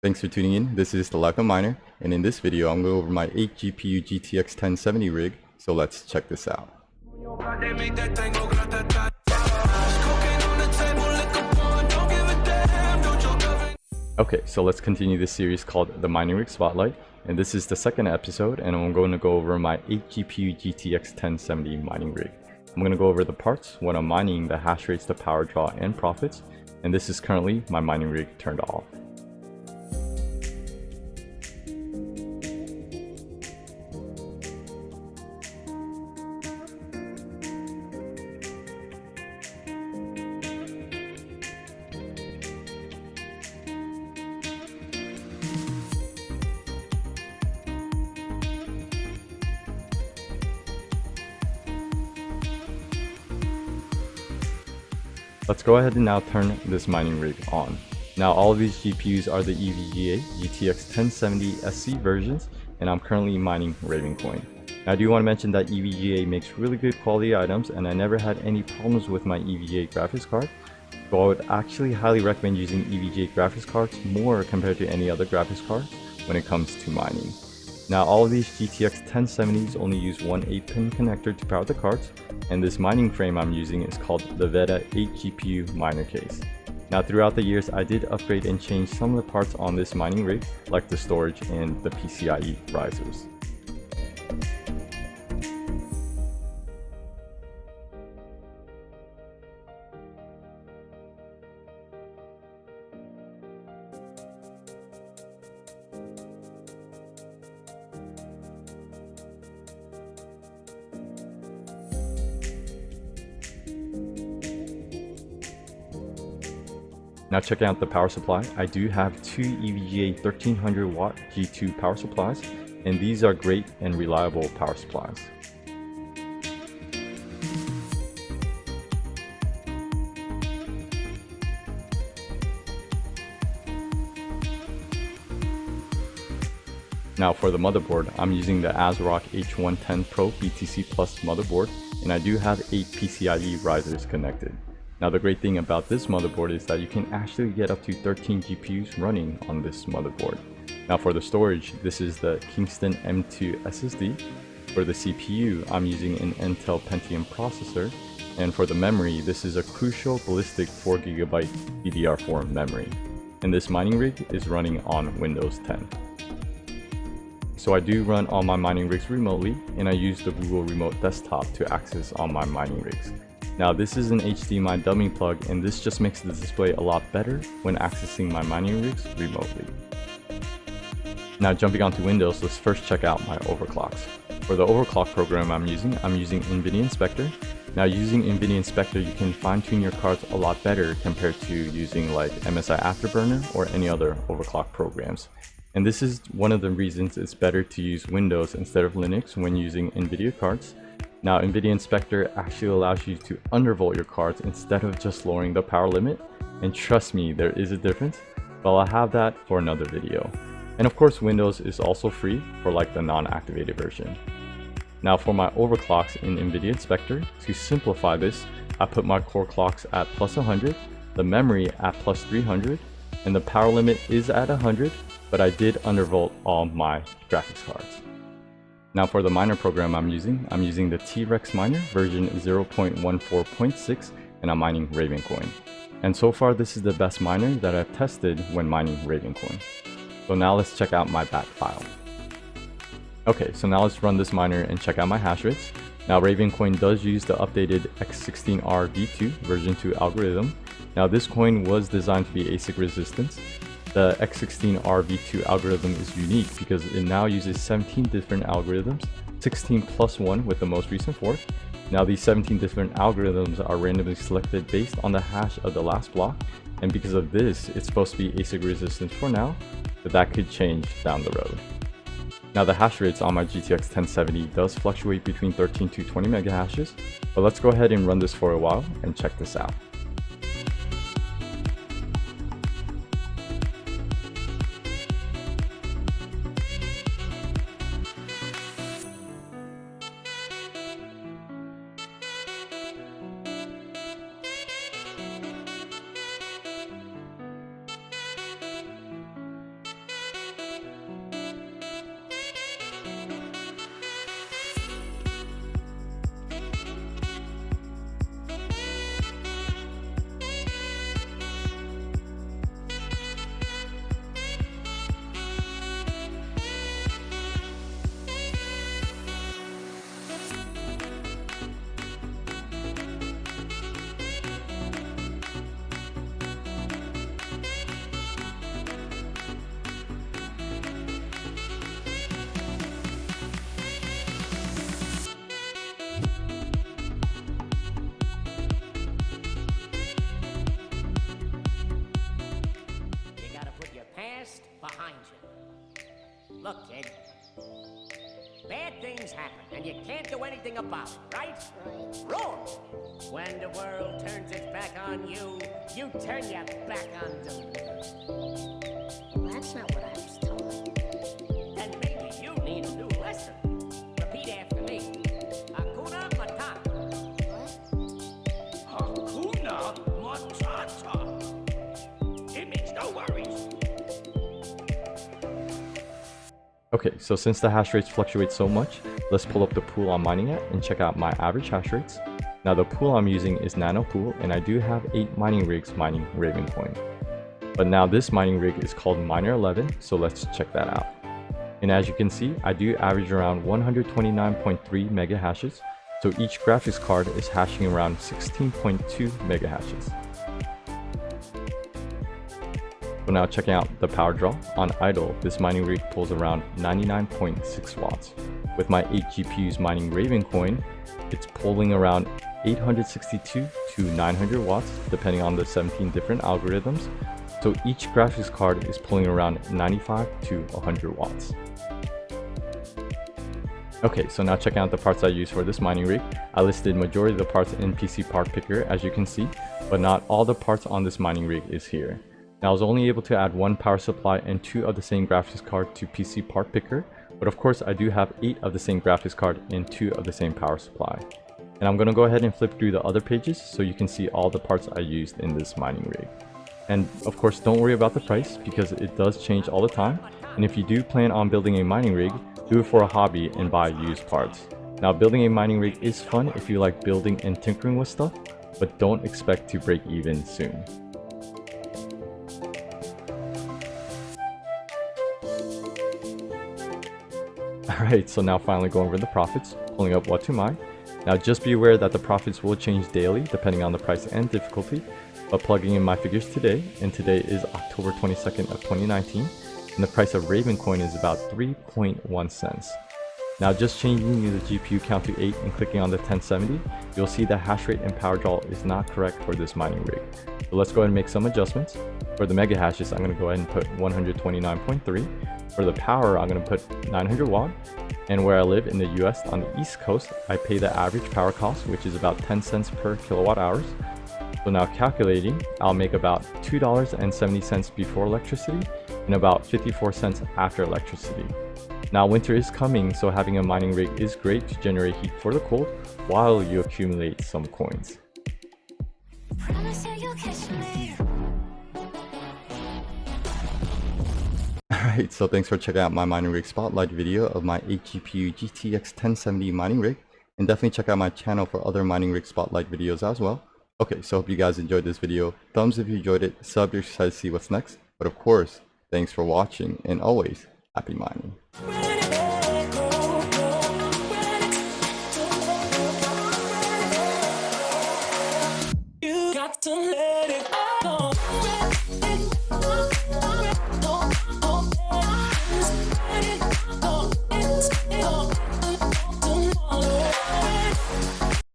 Thanks for tuning in. This is the Life of Miner, and in this video I'm going over my 8 GPU GTX 1070 rig, so let's check this out. Okay, so let's continue this series called the Mining Rig Spotlight, and this is the second episode, and I'm going to go over my 8 GPU GTX 1070 mining rig. I'm going to go over the parts, what I'm mining, the hash rates, the power draw, and profits, and this is currently my mining rig turned off. Let's go ahead and now turn this mining rig on. Now all of these GPUs are the EVGA GTX 1070 SC versions, and I'm currently mining Ravencoin. Now I do want to mention that EVGA makes really good quality items, and I never had any problems with my EVGA graphics card. So I would actually highly recommend using EVGA graphics cards more compared to any other graphics cards when it comes to mining. Now all of these GTX 1070s only use one 8-pin connector to power the cards, and this mining frame I'm using is called the Veda 8 GPU miner case. Now throughout the years I did upgrade and change some of the parts on this mining rig, like the storage and the PCIe risers. Now checking out the power supply, I do have two EVGA 1300 watt G2 power supplies, and these are great and reliable power supplies. Now for the motherboard, I'm using the ASRock H110 Pro BTC Plus motherboard, and I do have 8 PCIe risers connected. Now the great thing about this motherboard is that you can actually get up to 13 GPUs running on this motherboard. Now for the storage, this is the Kingston M2 SSD. For the CPU, I'm using an Intel Pentium processor, and for the memory, this is a Crucial Ballistic 4GB DDR4 memory. And this mining rig is running on Windows 10. So I do run all my mining rigs remotely, and I use the Google Remote Desktop to access all my mining rigs. Now this is an HDMI dummy plug, and this just makes the display a lot better when accessing my mining rigs remotely. Now jumping onto Windows, let's first check out my overclocks. For the overclock program I'm using NVIDIA Inspector. Now using NVIDIA Inspector, you can fine tune your cards a lot better compared to using like MSI Afterburner or any other overclock programs. And this is one of the reasons it's better to use Windows instead of Linux when using NVIDIA cards. Now NVIDIA Inspector actually allows you to undervolt your cards instead of just lowering the power limit, and trust me, there is a difference, but I'll have that for another video. And of course Windows is also free for like the non-activated version. Now for my overclocks in NVIDIA Inspector, to simplify this, I put my core clocks at plus 100, the memory at plus 300, and the power limit is at 100, but I did undervolt all my graphics cards. Now for the miner program I'm using the T-Rex miner version 0.14.6, and I'm mining Ravencoin. And so far this is the best miner that I've tested when mining Ravencoin. So now let's check out my bat file. Okay, so now let's run this miner and check out my hash rates. Now Ravencoin does use the updated X16R V2 version 2 algorithm. Now this coin was designed to be ASIC resistant. The X16R V2 algorithm is unique because it now uses 17 different algorithms, 16 plus 1 with the most recent fork. Now these 17 different algorithms are randomly selected based on the hash of the last block, and because of this, it's supposed to be ASIC resistant for now, but that could change down the road. Now the hash rates on my GTX 1070 does fluctuate between 13 to 20 mega hashes, but let's go ahead and run this for a while and check this out. nest behind you. Look, kid. Bad things happen, and you can't do anything about it, right? Right. Wrong! When the world turns its back on you, you turn your back on them. Well, that's not what I was told. Then maybe you need a new lesson. Repeat after me. Hakuna Matata. What? Hakuna Matata. It means no worries. Okay, so since the hash rates fluctuate so much, let's pull up the pool I'm mining at and check out my average hash rates. Now the pool I'm using is Nano Pool, and I do have 8 mining rigs mining Ravencoin. But now this mining rig is called Miner 11, so let's check that out. And as you can see, I do average around 129.3 mega hashes, so each graphics card is hashing around 16.2 mega hashes. So now checking out the power draw, on idle, this mining rig pulls around 99.6 watts. With my 8 GPUs mining Ravencoin, it's pulling around 862 to 900 watts, depending on the 17 different algorithms. So each graphics card is pulling around 95 to 100 watts. Okay, so now checking out the parts I use for this mining rig. I listed majority of the parts in PC Part Picker, as you can see, but not all the parts on this mining rig is here. Now, I was only able to add 1 power supply and 2 of the same graphics card to PC Part Picker, but of course I do have 8 of the same graphics card and 2 of the same power supply. And I'm going to go ahead and flip through the other pages so you can see all the parts I used in this mining rig. And of course, don't worry about the price because it does change all the time. And if you do plan on building a mining rig, do it for a hobby and buy used parts. Now, building a mining rig is fun if you like building and tinkering with stuff, but don't expect to break even soon. Alright, so now finally going over the profits, pulling up what to mine. Now just be aware that the profits will change daily depending on the price and difficulty, but plugging in my figures today, and today is October 22nd of 2019, and the price of Ravencoin is about 3.1 cents. Now just changing the GPU count to 8 and clicking on the 1070, you'll see the hash rate and power draw is not correct for this mining rig. So let's go ahead and make some adjustments. For the mega hashes, I'm going to go ahead and put 129.3. For the power, I'm going to put 900 watt. And where I live in the US on the East Coast, I pay the average power cost, which is about 10 cents per kilowatt hours. So now calculating, I'll make about $2.70 before electricity and about 54 cents after electricity. Now winter is coming, so having a mining rig is great to generate heat for the cold while you accumulate some coins. Alright, so thanks for checking out my mining rig spotlight video of my 8 GPU GTX 1070 mining rig, and definitely check out my channel for other mining rig spotlight videos as well. Okay, so hope you guys enjoyed this video. Thumbs if you enjoyed it, sub if you're excited to see what's next. But of course, thanks for watching, and always, happy mining. You got to let it